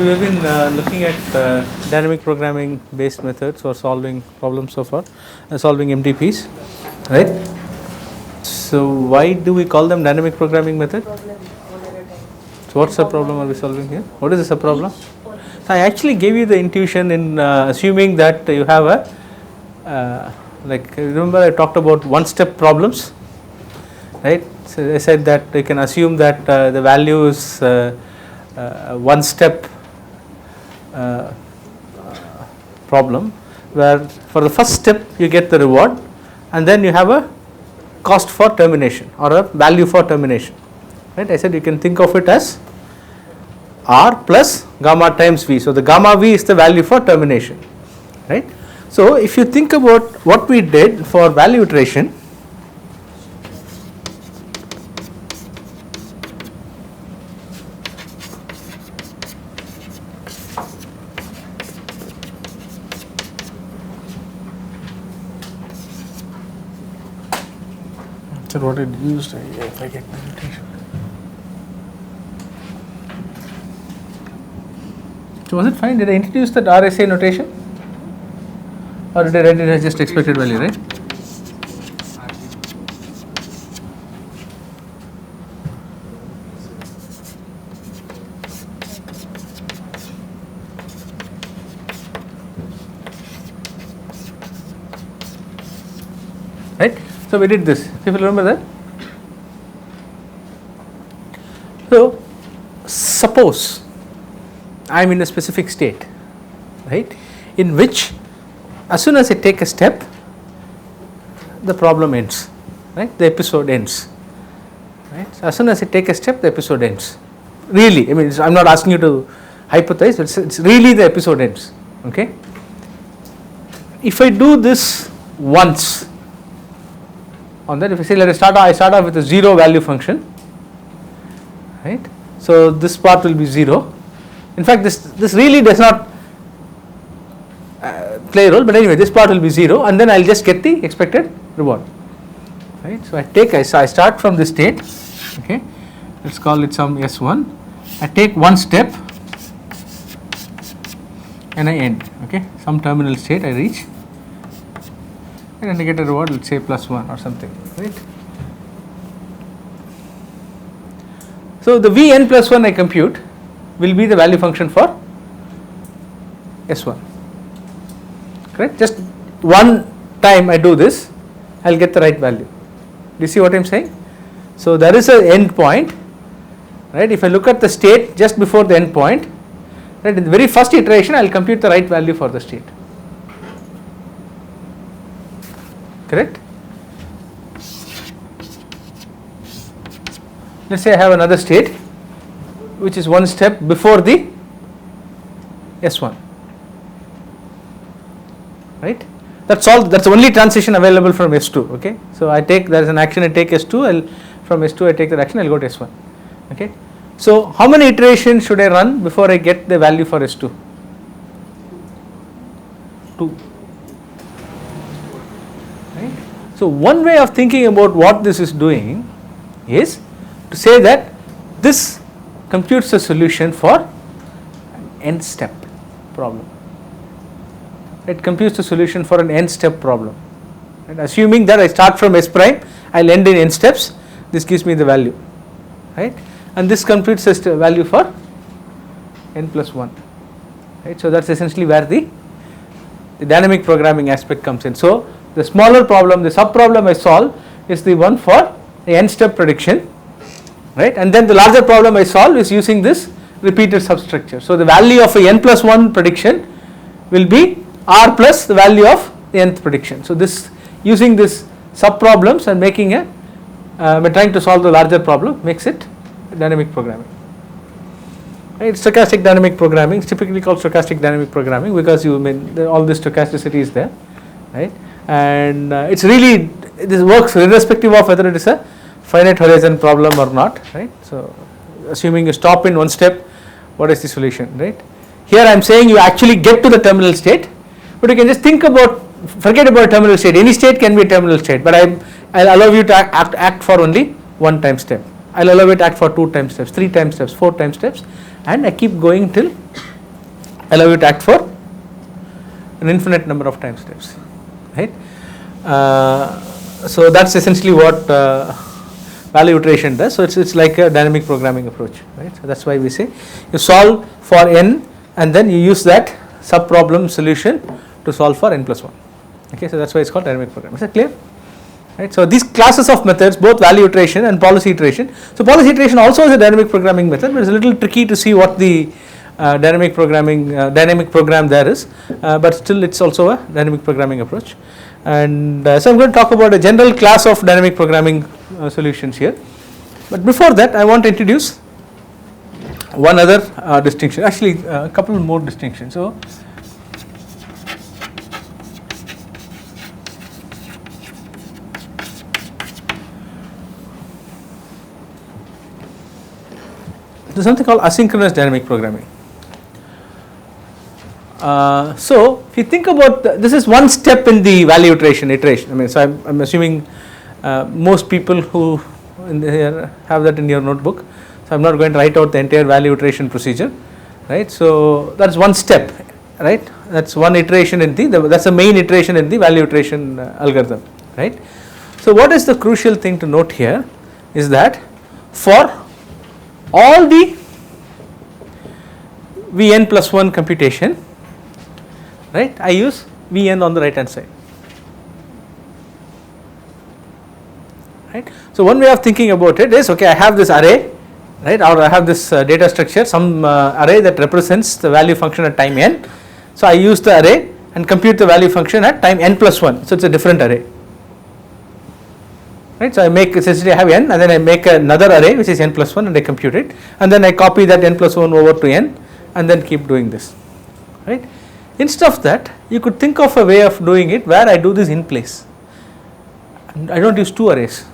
we have been looking at dynamic programming based methods for solving problems so far, solving MDPs, right? So why do we call them dynamic programming method? So what's the problem are we solving here? What is the subproblem? So I actually gave you the intuition in assuming that you have a like remember I talked about one-step problems, right? So I said that you can assume that the value is one step problem where for the first step you get the reward and then you have a cost for termination or a value for termination, right? I said you can think of it as R plus gamma times V. So the gamma V is the value for termination, right? So if you think about what we did for value iteration, so what it used, if I get the notation. So was it fine? Did I introduce that RSA notation? Or did I write it as just expected value, right? Right? So we did this. People remember that? So suppose I am in a specific state, right, in which as soon as I take a step, the problem ends, right? The episode ends, right? So as soon as I take a step, the episode ends. Really, I mean, I'm not asking you to hypothesize. It's really the episode ends. Okay. If I do this once, on that, if I say let us start off with a zero value function, right? So this part will be 0. In fact, this really does not play a role, but anyway, this part will be 0, and then I'll just get the expected reward, right? So I start from this state, okay, let's call it some S1, I take one step and I end, okay, some terminal state I reach, and then I get a reward, let's say +1 or something, right? So the Vn plus 1 I compute will be the value function for S1. Correct? Just one time I do this, I will get the right value. Do you see what I am saying? So there is an end point, right? If I look at the state just before the end point, right, in the very first iteration I will compute the right value for the state. Correct? Let us say I have another state which is one step before the S1, right? That's all. That's the only transition available from S2. Okay, so there is an action I take S2. From S2 I take that action. I'll go to S1. Okay, so how many iterations should I run before I get the value for S2? 2. Right. So one way of thinking about what this is doing is to say that this computes a solution for an n step problem. It computes a solution for an n step problem. And assuming that I start from S prime, I will end in n steps, this gives me the value, right? And this computes a value for n plus 1, right? So that's essentially where the dynamic programming aspect comes in. So the smaller problem, the sub problem I solve is the one for the n step prediction, right? And then the larger problem I solve is using this repeated substructure. So the value of a n plus 1 prediction will be R plus the value of the nth prediction. So this using this sub problems and making we're trying to solve the larger problem makes it dynamic programming. Right? Stochastic dynamic programming is typically called stochastic dynamic programming because all this stochasticity is there, right? And it's really, this works irrespective of whether it is a finite horizon problem or not, right? So assuming you stop in one step, what is the solution, right? Here I am saying you actually get to the terminal state, but you can just forget about terminal state. Any state can be a terminal state, but I'll allow you to act for only one time step. I'll allow it to act for 2 time steps, 3 time steps, 4 time steps, and I keep going till I allow you to act for an infinite number of time steps, right? So that's essentially what value iteration does. So it's like a dynamic programming approach, right? So that's why we say you solve for n and then you use that sub problem solution to solve for n plus 1. Okay, so that's why it's called dynamic programming. Is that clear? Right. So these classes of methods, both value iteration and policy iteration. So policy iteration also is a dynamic programming method, but it's a little tricky to see what the dynamic program there is, but still it's also a dynamic programming approach. And so I'm going to talk about a general class of dynamic programming solutions here. But before that, I want to introduce one other distinction, actually a couple more distinctions. So there's something called asynchronous dynamic programming. So if you think about this is one step in the value iteration. I mean, so I'm assuming most people who in here have that in your notebook. So I'm not going to write out the entire value iteration procedure, right? So that's one step, right? That's one iteration in that's the main iteration in the value iteration algorithm, right? So what is the crucial thing to note here is that for all the Vn plus 1 computation, right, I use Vn on the right hand side, right. So one way of thinking about it is, okay, I have this array, right, or I have this data structure, some array that represents the value function at time n. So I use the array and compute the value function at time n plus 1. So it's a different array, right. So I make essentially I have n and then I make another array which is n plus 1 and I compute it, and then I copy that n plus 1 over to n and then keep doing this, right. Instead of that, you could think of a way of doing it where I do this in place. I don't use two arrays.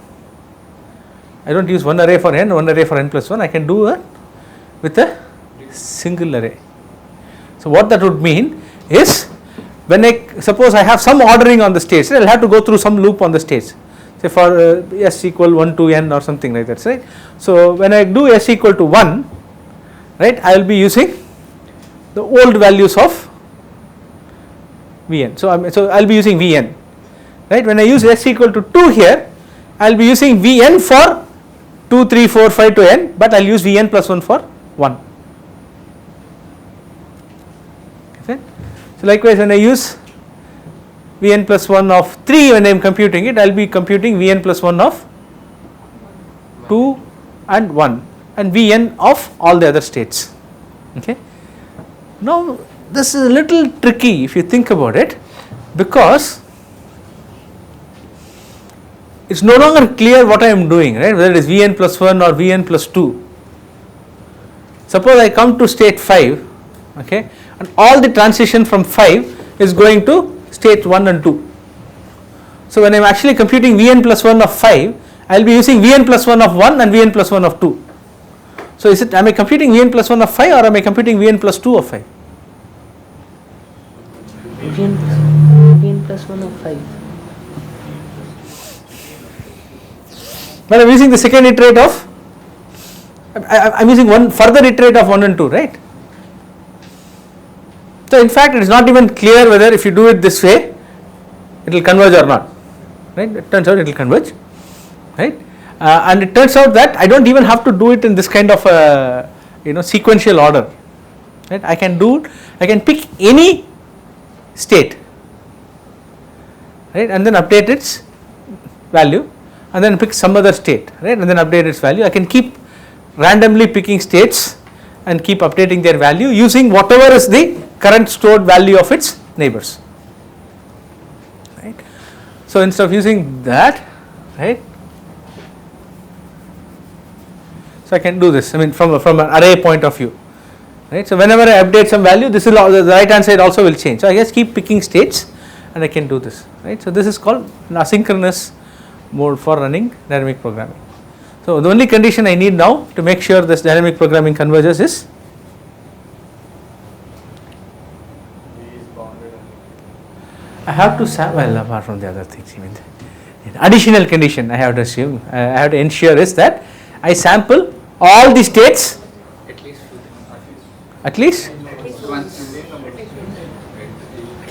I don't use one array for n, one array for n plus 1. I can do it with a single array. So what that would mean is, when I suppose I have some ordering on the states, I will have to go through some loop on the states. Say for s equal 1 to n or something like that, right. So when I do s equal to 1, right, I will be using the old values of Vn. So I will be using Vn, right. When I use s equal to 2 here, I will be using Vn for 2, 3, 4, 5 to n, but I will use Vn plus 1 for 1. Okay. So likewise, when I use Vn plus 1 of 3 when I am computing it, I will be computing Vn plus 1 of 2 and 1 and Vn of all the other states. Okay. Now this is a little tricky if you think about it, because it's no longer clear what I am doing, right, whether it is Vn plus 1 or Vn plus 2. Suppose I come to state 5, okay, and all the transition from 5 is going to state 1 and 2. So when I am actually computing Vn plus 1 of 5, I will be using Vn plus 1 of 1 and Vn plus 1 of 2. So am I computing Vn plus 1 of 5 or am I computing Vn plus 2 of 5? Vn plus 1 of 5. But I am using the second iterate of, I am using one further iterate of 1 and 2, right. So in fact it is not even clear whether if you do it this way it will converge or not, right. It turns out it will converge, right. And it turns out that I don't even have to do it in this kind of a sequential order, right. I can pick any state, right, and then update its value and then pick some other state, right, and then update its value. I can keep randomly picking states and keep updating their value using whatever is the current stored value of its neighbors, right. So instead of using that, right, so I can do this, I mean from an array point of view, right. So whenever I update some value, this will the right hand side also will change. So I just keep picking states and I can do this, right. So this is called an asynchronous mode for running dynamic programming. So the only condition I need now to make sure this dynamic programming converges is I have to well, apart from the other things, even the additional condition I have to assume, I have to ensure is that I sample all the states At least? At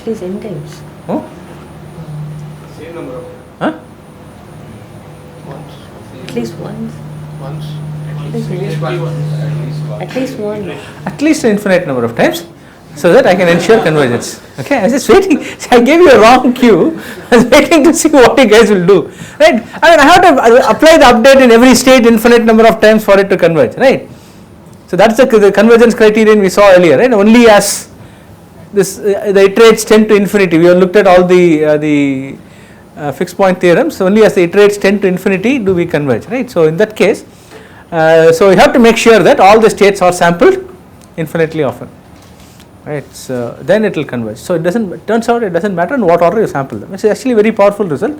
least n times. Oh? Same number of Huh? once. At least once. Once. At least one. At least an infinite number of times, so that I can ensure convergence. Okay, I was just waiting. See, I gave you a wrong cue. I was waiting to see what you guys will do. Right? I mean, I have to apply the update in every state infinite number of times for it to converge. Right? So that's the convergence criterion we saw earlier. Right? Only as this the iterates tend to infinity. We have looked at all the fixed point theorems. So only as the iterates tend to infinity do we converge. Right? So in that case, so you have to make sure that all the states are sampled infinitely often. Right, so then it will converge. So it turns out it doesn't matter in what order you sample them. It's actually a very powerful result,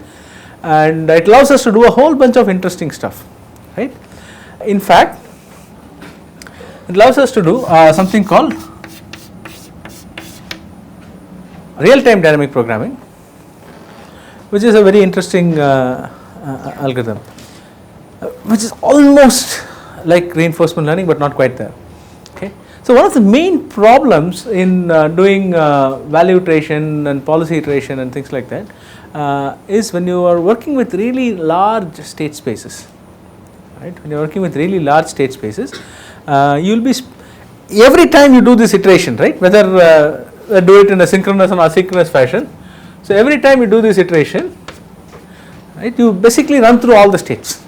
and it allows us to do a whole bunch of interesting stuff. Right. In fact, it allows us to do something called real-time dynamic programming, which is a very interesting algorithm, which is almost like reinforcement learning but not quite there. Okay. So one of the main problems in doing value iteration and policy iteration and things like that is when you are working with really large state spaces. Right? When you are working with really large state spaces, you will be every time you do this iteration, right? Whether do it in a synchronous or asynchronous fashion. So every time you do this iteration, right, you basically run through all the states.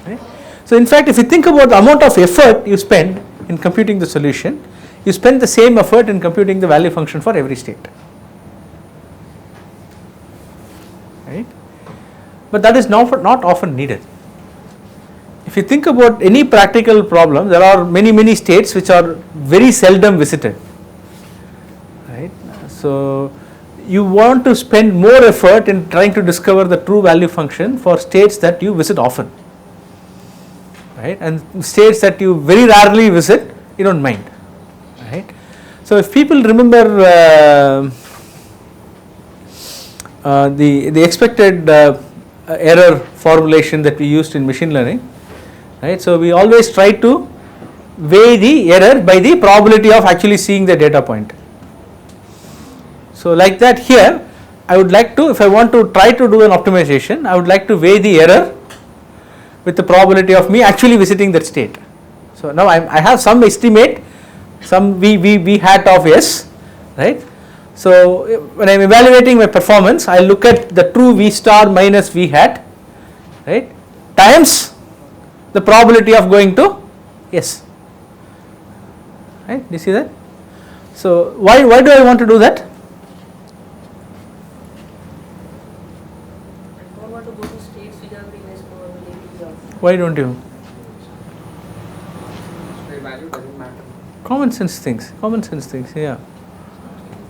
Right? So in fact, if you think about the amount of effort you spend in computing the solution, you spend the same effort in computing the value function for every state. Right? But that is not often needed. If you think about any practical problem, there are many states which are very seldom visited. Right? So you want to spend more effort in trying to discover the true value function for states that you visit often. Right? And states that you very rarely visit, you don't mind. Right? So if people remember the expected error formulation that we used in machine learning, right? So we always try to weigh the error by the probability of actually seeing the data point. So like that here, I would like to, if I want to try to do an optimization, I would like to weigh the error with the probability of me actually visiting that state. So now I have some estimate, some v hat of s, right? So when I am evaluating my performance, I look at the true v star minus v hat, right, times the probability of going to s. Right? Do you see that? So why do I want to do that? Why don't you? Value doesn't matter. Common sense things, yeah.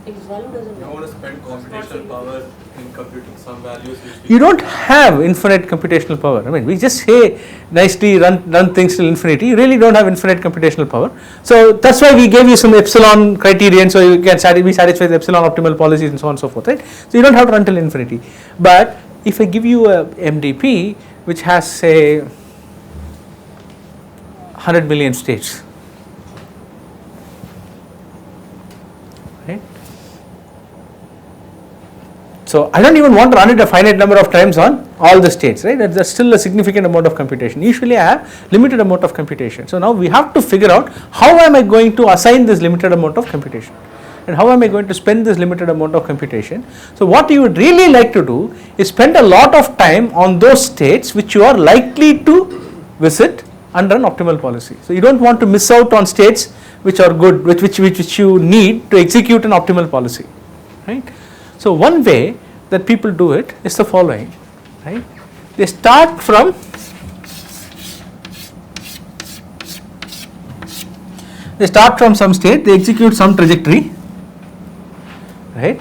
If value doesn't You don't want to spend computational power in computing some values. You don't have infinite computational power. I mean, we just say nicely run things till infinity. You really don't have infinite computational power. So that's why we gave you some epsilon criterion, so you can be satisfied with epsilon optimal policies and so on and so forth, right? So you don't have to run till infinity. But if I give you a MDP which has, say, 100 million states, right? So I don't even want to run it a finite number of times on all the states, right? That's still a significant amount of computation. Usually I have limited amount of computation. So now we have to figure out how am I going to assign this limited amount of computation, and how am I going to spend this limited amount of computation. So what you would really like to do is spend a lot of time on those states which you are likely to visit under an optimal policy. So you don't want to miss out on states which are good, which you need to execute an optimal policy, right? So one way that people do it is the following, right? They start from some state, they execute some trajectory, right?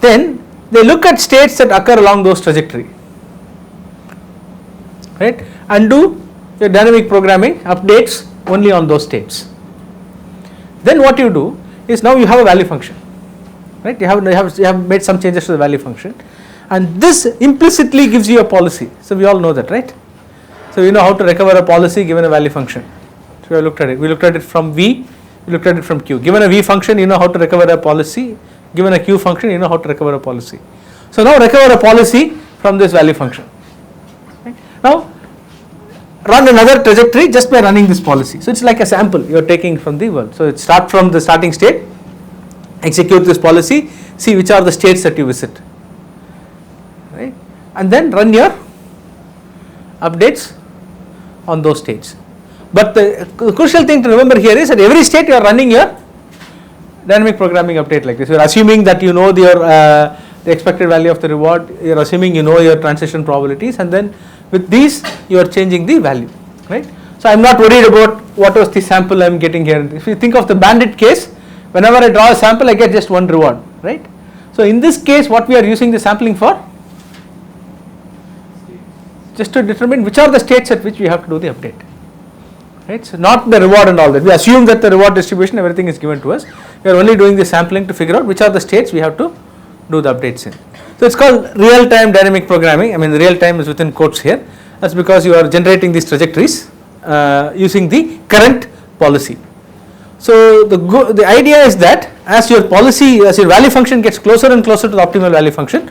Then they look at states that occur along those trajectory, right, and do the dynamic programming updates only on those states. Then what you do is, now you have a value function, right? You have made some changes to the value function, and this implicitly gives you a policy. So we all know that, right? So we know how to recover a policy given a value function. So we looked at it. We looked at it from v You looked at it from Q. Given a V function, you know how to recover a policy. Given a Q function, you know how to recover a policy. So now recover a policy from this value function. Right? Now run another trajectory just by running this policy. So it's like a sample you are taking from the world. So it start from the starting state, execute this policy, see which are the states that you visit, right, and then run your updates on those states. But the crucial thing to remember here is at every state you are running your dynamic programming update like this. You are assuming that you know the expected value of the reward, you are assuming you know your transition probabilities, and then with these you are changing the value, right. So I am not worried about what was the sample I am getting here. If you think of the bandit case, whenever I draw a sample I get just one reward, right. So in this case what we are using the sampling for? Just to determine which are the states at which we have to do the update, right. So not the reward and all that. We assume that the reward distribution, everything is given to us. We are only doing the sampling to figure out which are the states we have to do the updates in. So it's called real-time dynamic programming. I mean the real time is within quotes here. That's because you are generating these trajectories using the current policy. So the idea is that as your policy, as your value function gets closer and closer to the optimal value function,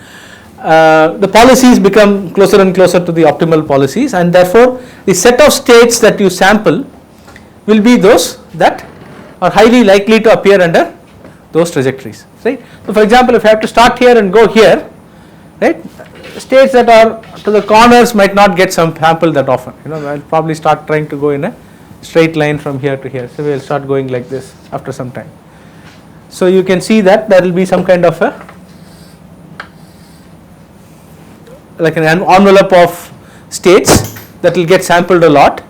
the policies become closer and closer to the optimal policies, and therefore the set of states that you sample will be those that are highly likely to appear under those trajectories, right. So for example, if I have to start here and go here, right, states that are to the corners might not get some sample that often. I will probably start trying to go in a straight line from here to here. So we will start going like this after some time. So you can see that there will be some kind of a like an envelope of states that will get sampled a lot,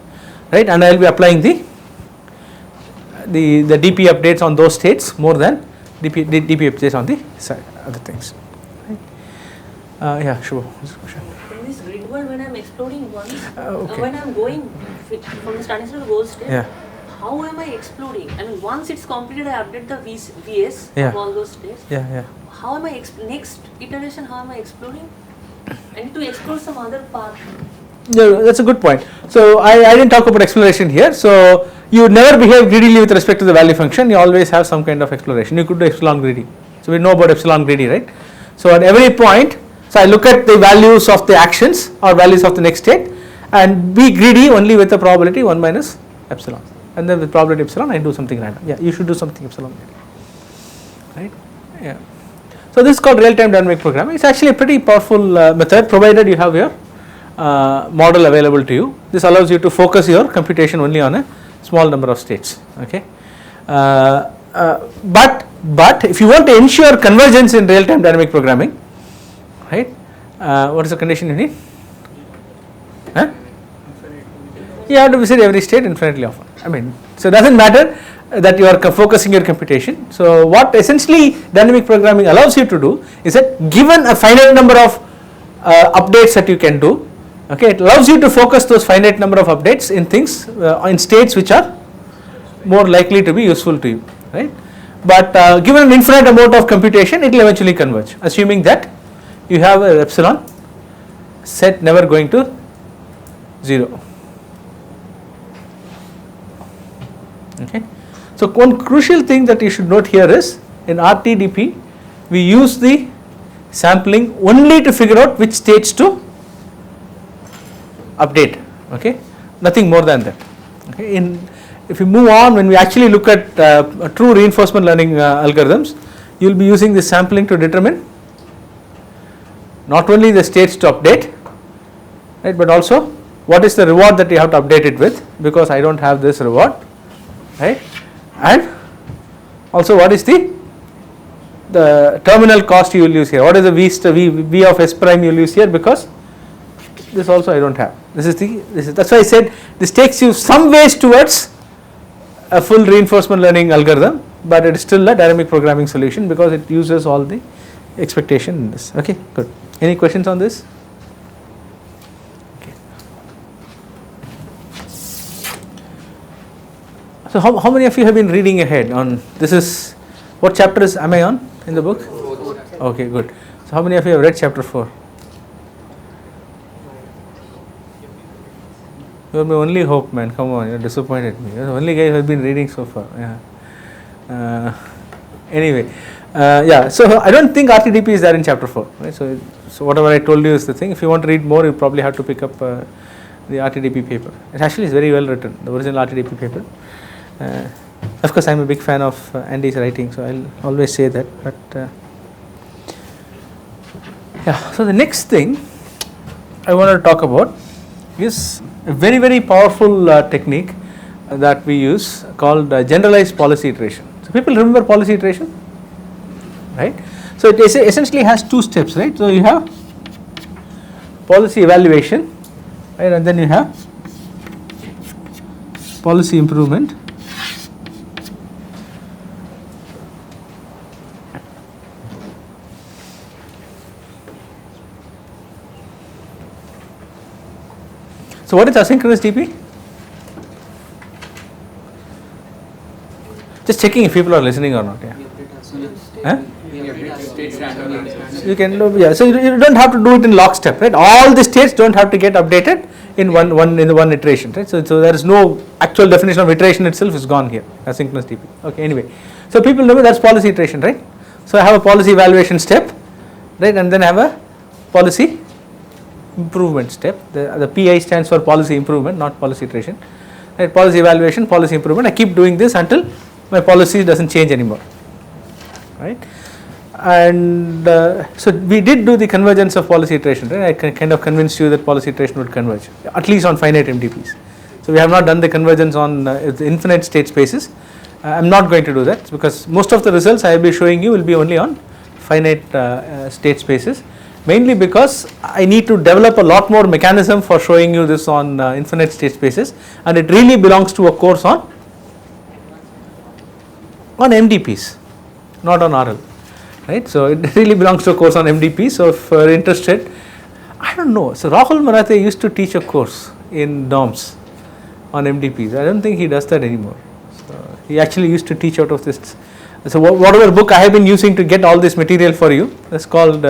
right, and I will be applying the DP updates on those states more than DP updates on the other things. Right. Yeah, sure. In this grid world, when I am exploring once, okay. when I am going from the starting state to goal state, Yeah. how am I exploring? I mean, once it's completed, I update the VS Yeah. of all those states. Yeah, yeah. How am I next iteration? How am I exploring? I need to explore some other path. Yeah, that's a good point. So I didn't talk about exploration here. So you never behave greedily with respect to the value function. You always have some kind of exploration. You could do epsilon greedy. So we know about epsilon greedy, right? So at every point, so I look at the values of the actions or values of the next state and be greedy only with the probability 1 minus epsilon, and then with probability epsilon I do something random. Yeah, you should do something epsilon greedy, right? Yeah. So this is called real-time dynamic programming. It's actually a pretty powerful method, provided you have your model available to you. This allows you to focus your computation only on a small number of states. Okay, but if you want to ensure convergence in real-time dynamic programming, right? What is the condition you need? Huh? You have to visit every state infinitely often. I mean, so it doesn't matter that you are focusing your computation. So what essentially dynamic programming allows you to do is that given a finite number of updates that you can do, okay, it allows you to focus those finite number of updates in things in states which are more likely to be useful to you, right? But given an infinite amount of computation, it will eventually converge, assuming that you have an epsilon set never going to 0. Okay. So one crucial thing that you should note here is in RTDP we use the sampling only to figure out which states to update. Okay, nothing more than that. Okay. If you move on, when we actually look at true reinforcement learning algorithms, you will be using this sampling to determine not only the states to update, right, but also what is the reward that you have to update it with, because I don't have this reward, right, and also what is the terminal cost you will use here, what is the v of s prime you will use here, because this also I don't have. That's why I said this takes you some ways towards a full reinforcement learning algorithm, but it is still a dynamic programming solution because it uses all the expectation in this. Okay, good. Any questions on this? Okay. So how many of you have been reading ahead on this? Is what chapters am I on in the book? Okay, good. So how many of you have read chapter 4? You are my only hope, man. Come on, you disappointed me. You are the only guy who has been reading so far. Yeah. Anyway, yeah, so I don't think RTDP is there in chapter 4, right? So whatever I told you is the thing. If you want to read more, you probably have to pick up the RTDP paper. It actually is very well written, the original RTDP paper. Of course, I'm a big fan of Andy's writing, so I'll always say that. But yeah, so the next thing I want to talk about is a very, very powerful technique that we use called generalized policy iteration. So people remember policy iteration, right? So it essentially has two steps, right? So you have policy evaluation, right, and then you have policy improvement. So what is asynchronous DP? Just checking if people are listening or not. Yeah. Huh? You can do, yeah. So you don't have to do it in lockstep, right? All the states don't have to get updated in one iteration, right? So there is no actual definition of iteration itself is gone here. Asynchronous DP. Okay. Anyway, so people know that's policy iteration, right? So I have a policy evaluation step, right, and then I have a policy improvement step. The PI stands for policy improvement, not policy iteration. Right? Policy evaluation, policy improvement. I keep doing this until my policy doesn't change anymore, right? And so we did do the convergence of policy iteration, right? I kind of convinced you that policy iteration would converge, at least on finite MDPs. So we have not done the convergence on the infinite state spaces. I'm not going to do that because most of the results I will be showing you will be only on finite state spaces. Mainly because I need to develop a lot more mechanism for showing you this on infinite state spaces, and it really belongs to a course on MDPs, not on RL, right? So it really belongs to a course on MDPs. So if you're interested, I don't know. So Rahul Marathe used to teach a course in DOMS on MDPs. I don't think he does that anymore. So he actually used to teach out of this. So whatever book I have been using to get all this material for you, that's called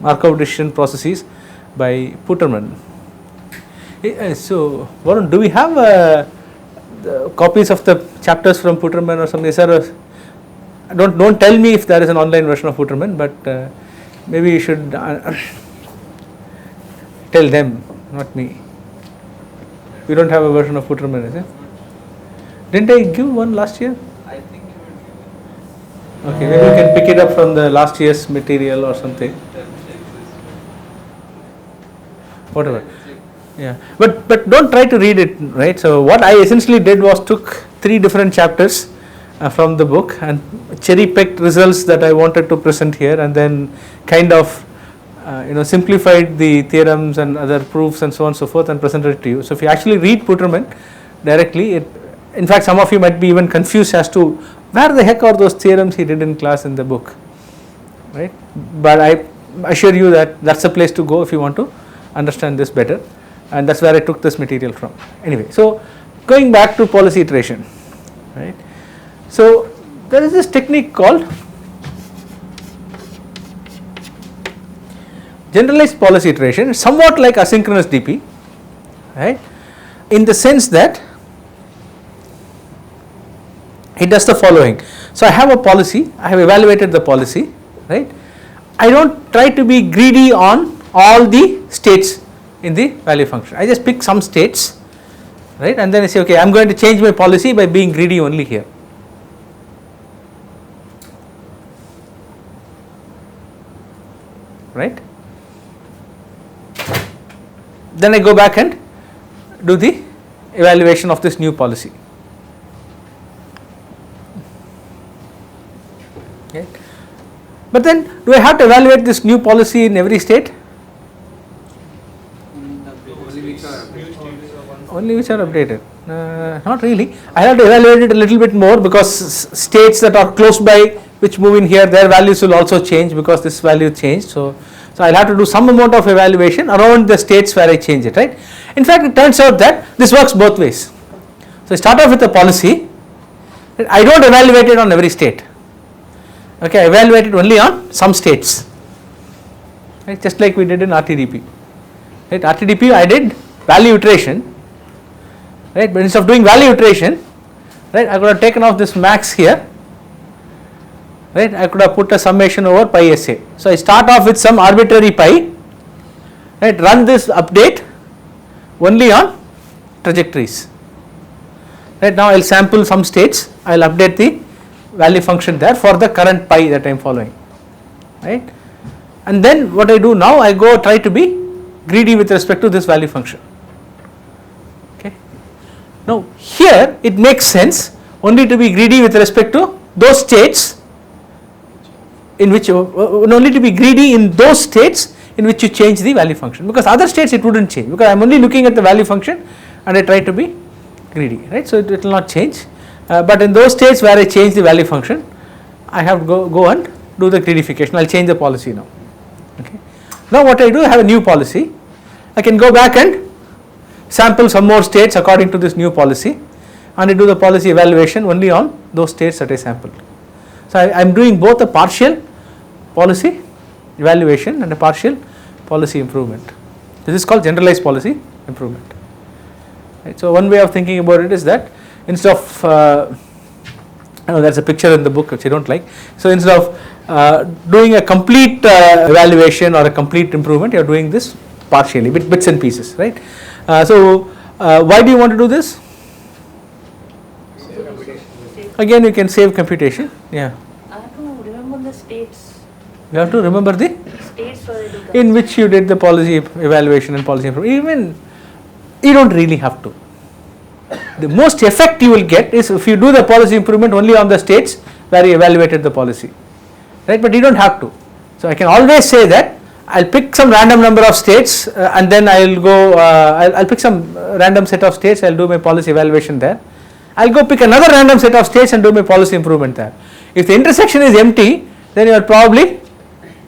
Markov decision processes by Puterman. So Varun, do we have copies of the chapters from Puterman or something? Don't tell me if there is an online version of Puterman, but maybe you should tell them, not me. We don't have a version of Puterman, is it? Didn't I give one last year? I think you would give Okay, maybe we can pick it up from the last year's material or something. Whatever. Yeah, but don't try to read it, right? So what I essentially did was took 3 different chapters from the book and cherry picked results that I wanted to present here, and then kind of simplified the theorems and other proofs and so on and so forth and presented it to you. So if you actually read Puterman directly, in fact some of you might be even confused as to where the heck are those theorems he did in class in the book, right? But I assure you that that's the place to go if you want to understand this better, and that's where I took this material from. Anyway, so going back to policy iteration, right? So there is this technique called generalized policy iteration. It's somewhat like asynchronous DP, right? In the sense that it does the following. So I have a policy, I have evaluated the policy, right? I don't try to be greedy on all the states in the value function. I just pick some states, right? And then I say, okay, I'm going to change my policy by being greedy only here. Right? Then I go back and do the evaluation of this new policy. Okay. But then do I have to evaluate this new policy in every state? Only which are updated. Not really. I have to evaluate it a little bit more because states that are close by which move in here, their values will also change because this value changed. So I'll have to do some amount of evaluation around the states where I change it, right? In fact, it turns out that this works both ways. So I start off with a policy. I don't evaluate it on every state. Okay, I evaluate it only on some states. Right? Just like we did in RTDP. Right? RTDP I did value iteration. Right? But instead of doing value iteration, right? I could have taken off this max here, right? I could have put a summation over pi SA. So I start off with some arbitrary pi, right? Run this update only on trajectories, right? Now I will sample some states, I will update the value function there for the current pi that I am following, right? And then what I do now, I go try to be greedy with respect to this value function. Okay. Now here it makes sense only to be greedy with respect to those states in which only to be greedy in those states in which you change the value function, because other states it wouldn't change, because I am only looking at the value function and I try to be greedy, right? So it will not change, but in those states where I change the value function, I have to go and do the greedification. I will change the policy now. Okay. Now what I do, I have a new policy. I can go back and sample some more states according to this new policy, and I do the policy evaluation only on those states that I sampled. So I am doing both a partial policy evaluation and a partial policy improvement. This is called generalized policy improvement. Right. So one way of thinking about it is that instead of I know there's a picture in the book which I don't like. So instead of doing a complete evaluation or a complete improvement, you are doing this partially, bits and pieces, right? Why do you want to do this? Again, you can save computation. Yeah. I have to remember the states. You have to remember the States where I do that. in which you did the policy evaluation and policy improvement. Even you don't really have to. The most effect you will get is if you do the policy improvement only on the states where you evaluated the policy, right? But you don't have to. So I can always say that I'll pick some random number of states and then I'll go. I'll pick some random set of states. I'll do my policy evaluation there. I'll go pick another random set of states and do my policy improvement there. If the intersection is empty, then you will probably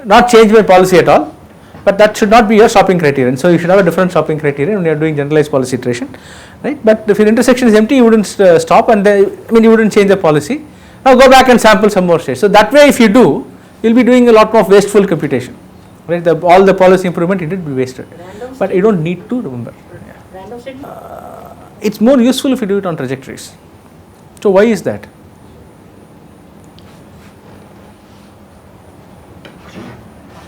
not change my policy at all. But that should not be your shopping criterion. So you should have a different shopping criterion when you are doing generalized policy iteration, right? But if your intersection is empty, you wouldn't stop, and you wouldn't change the policy. Now go back and sample some more states. So that way, if you do, you will be doing a lot more wasteful computation, right? All the policy improvement you did be wasted. But you don't need to remember. Random state? It's more useful if you do it on trajectories. So why is that?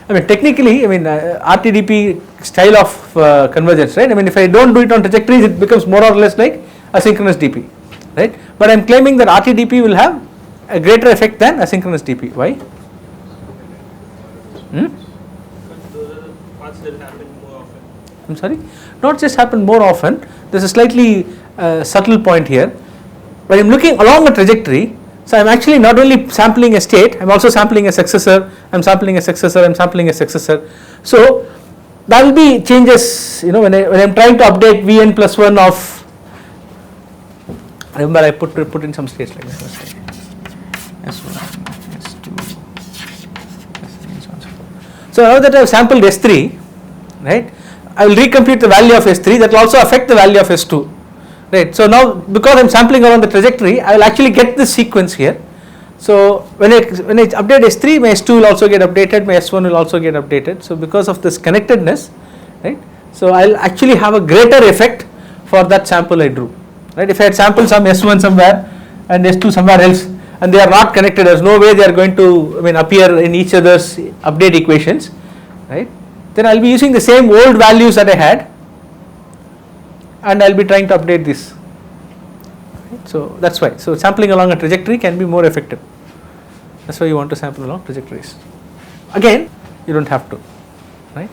I mean, technically, RTDP style of convergence, right? I mean, if I don't do it on trajectories, it becomes more or less like asynchronous DP, right? But I am claiming that RTDP will have a greater effect than asynchronous DP. Why? Because those are the paths that happen more often. I'm sorry? Not just happen more often, there is a slightly subtle point here. When I am looking along a trajectory, so I am actually not only sampling a state, I am also sampling a successor, I am sampling a successor, I am sampling a successor. So there will be changes, when I am trying to update Vn plus 1 of, remember I put in some states like this. S1, S2, S3, so on, so forth. So now that I have sampled S3, right, I will recompute the value of S3, that will also affect the value of S2. Right. So now because I am sampling around the trajectory, I will actually get this sequence here. So when I update S3, my S2 will also get updated, my S1 will also get updated. So because of this connectedness, right, so I will actually have a greater effect for that sample I drew. Right. If I had sampled some S1 somewhere and S2 somewhere else and they are not connected, there is no way they are going to appear in each other's update equations, right, then I will be using the same old values that I had, and I will be trying to update this. Right. So that is why. So sampling along a trajectory can be more effective. That is why you want to sample along trajectories. Again, you don't have to, right?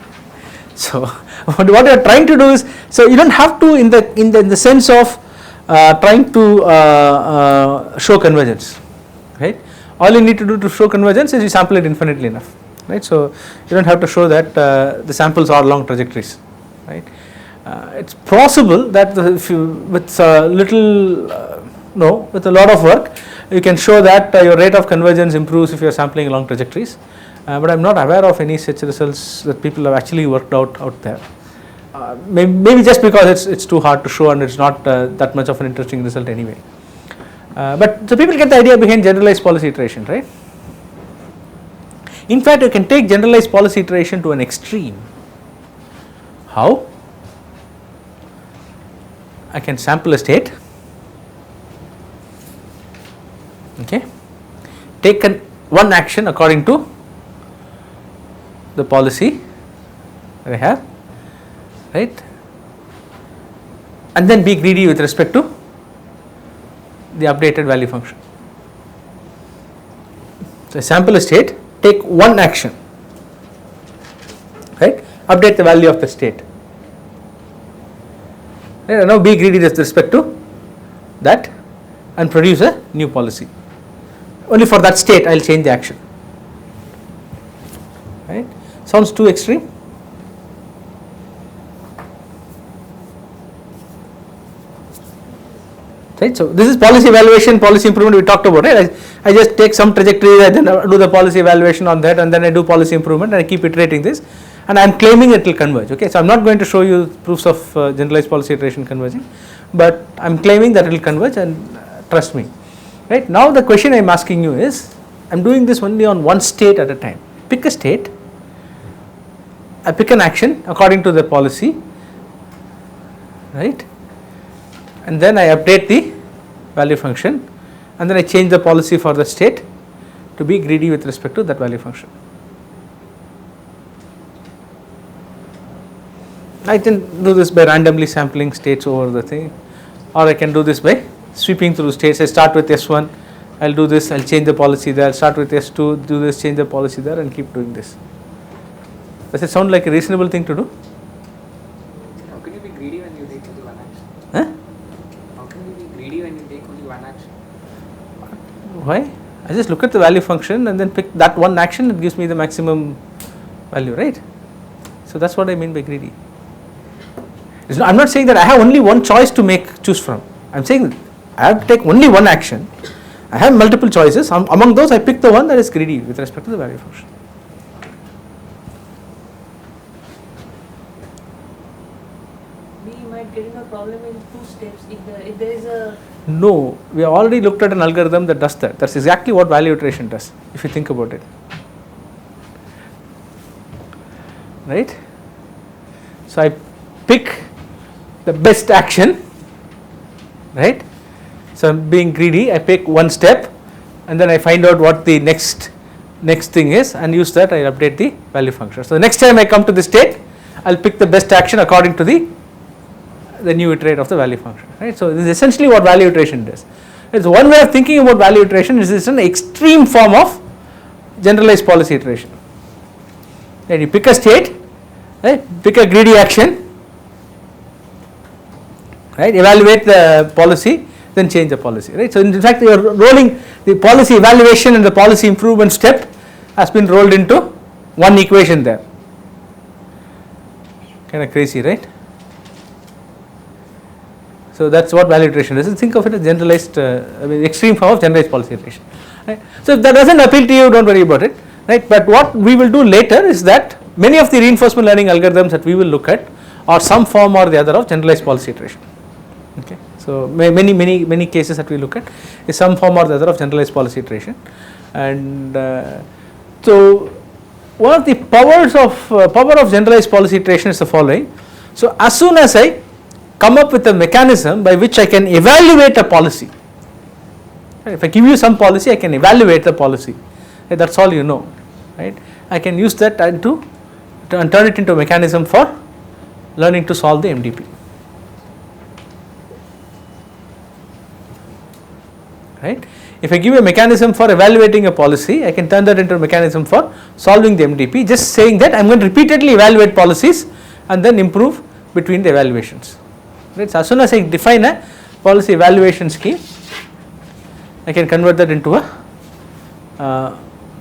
So what you are trying to do is, so you don't have to in the sense of trying to show convergence, right? All you need to do to show convergence is you sample it infinitely enough, right? So you don't have to show that the samples are along trajectories, right? It's possible that if you with a lot of work, you can show that your rate of convergence improves if you are sampling along trajectories, but I am not aware of any such results that people have actually worked out there. Maybe just because it's too hard to show and it's not that much of an interesting result anyway. But so people get the idea behind generalized policy iteration, right? In fact, you can take generalized policy iteration to an extreme. How? I can sample a state, Okay, take one action according to the policy that I have, right, and then be greedy with respect to the updated value function. So, sample state, take one action, right, update the value of the state, right, and now be greedy with respect to that and produce a new policy. Only for that state I will change the action, right. Sounds too extreme? Right. So, this is policy evaluation, policy improvement we talked about, right. I just take some trajectory, I then do the policy evaluation on that, and then I do policy improvement, and I keep iterating this, and I am claiming it will converge. Okay. So, I am not going to show you proofs of generalized policy iteration converging, but I am claiming that it will converge, and trust me. Right. Now, the question I am asking you is, I am doing this only on one state at a time. Pick a state, I pick an action according to the policy, right, and then I update the value function, and then I change the policy for the state to be greedy with respect to that value function. I can do this by randomly sampling states over the thing, or I can do this by sweeping through states. I start with S1, I will do this, I will change the policy there, start with S2, do this, change the policy there, and keep doing this. Does it sound like a reasonable thing to do? How can you be greedy when you take only one action? Huh? How can you be greedy when you take only one action? Why? I just look at the value function and then pick that one action, it gives me the maximum value, right? So, that is what I mean by greedy. I am not saying that I have only one choice to choose from. I am saying that I have to take only one action. I have multiple choices. Among those, I pick the one that is greedy with respect to the value function. We might get in a problem in two steps if there is a. No, we have already looked at an algorithm that does that. That is exactly what value iteration does, if you think about it. Right? So, I pick the best action, right. So, I am being greedy, I pick one step, and then I find out what the next thing is, and use that, I update the value function. So, the next time I come to the state, I will pick the best action according to the new iterate of the value function, right. So, this is essentially what value iteration does. It is one way of thinking about value iteration. This is an extreme form of generalized policy iteration. Right. You pick a state, right, pick a greedy action, right, evaluate the policy, then change the policy, right. So, in fact, you are rolling the policy evaluation and the policy improvement step has been rolled into one equation there, kind of crazy, right. So, that is what value iteration is. Think of it as generalized, extreme form of generalized policy iteration, right. So, if that does not appeal to you, do not worry about it, right. But what we will do later is that many of the reinforcement learning algorithms that we will look at are some form or the other of generalized policy iteration. Okay. So, many cases that we look at is some form or the other of generalized policy iteration, and so one of the power of generalized policy iteration is the following. So, as soon as I come up with a mechanism by which I can evaluate a policy, right, if I give you some policy, I can evaluate the policy, right, that is all you know, right. I can use that and turn it into a mechanism for learning to solve the MDP. Right. If I give a mechanism for evaluating a policy, I can turn that into a mechanism for solving the MDP, just saying that I am going to repeatedly evaluate policies and then improve between the evaluations. Right. So, as soon as I define a policy evaluation scheme, I can convert that into a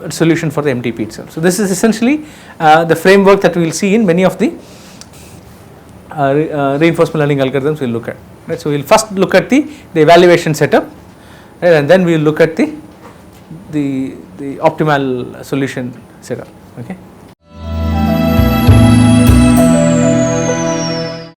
solution for the MDP itself. So, this is essentially the framework that we will see in many of the reinforcement learning algorithms we will look at. Right. So, we will first look at the evaluation setup, right, and then we will look at the optimal solution setup. Okay.